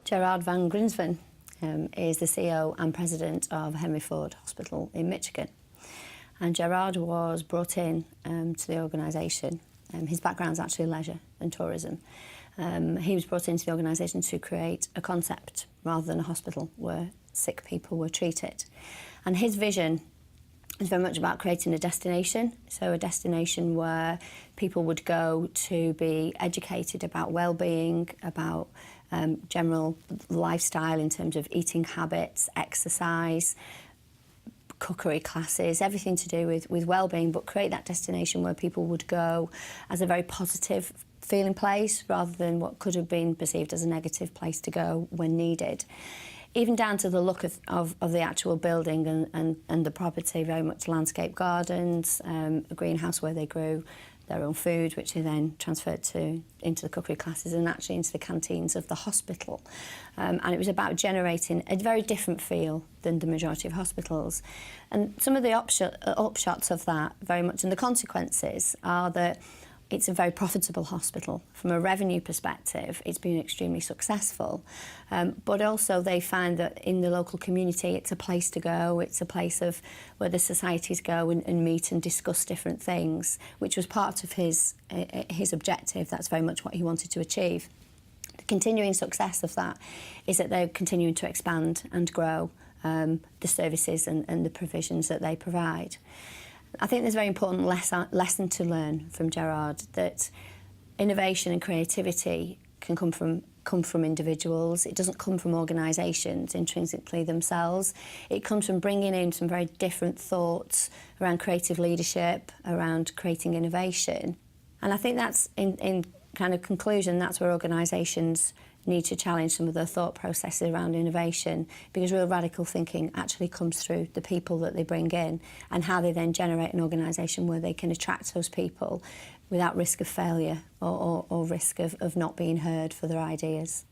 Gerard van Grinsven is the CEO and President of Henry Ford Hospital in Michigan. And Gerard was brought in to the organisation. His background's actually leisure and tourism. He was brought into the organisation to create a concept rather than a hospital where sick people were treated. And his vision is very much about creating a destination, so a destination where people would go to be educated about well-being, about general lifestyle in terms of eating habits, exercise, cookery classes, everything to do with well-being, but create that destination where people would go as a very positive feeling place rather than what could have been perceived as a negative place to go when needed. Even down to the look of the actual building and the property, very much landscape gardens, a greenhouse where they grew their own food, which they then transferred into the cookery classes and actually into the canteens of the hospital. And it was about generating a very different feel than the majority of hospitals. And some of the upshots of that very much, and the consequences, are that it's a very profitable hospital. From a revenue perspective, it's been extremely successful. But also they find that in the local community, it's a place to go. It's a place of where the societies go and meet and discuss different things, which was part of his objective. That's very much what he wanted to achieve. The continuing success of that is that they're continuing to expand and grow the services and the provisions that they provide. I think there's a very important lesson to learn from Gerard, that innovation and creativity can come from individuals. It doesn't come from organisations intrinsically themselves. It comes from bringing in some very different thoughts around creative leadership, around creating innovation. And I think that's, in kind of conclusion, that's where organisations need to challenge some of their thought processes around innovation, because real radical thinking actually comes through the people that they bring in and how they then generate an organisation where they can attract those people without risk of failure or risk of not being heard for their ideas.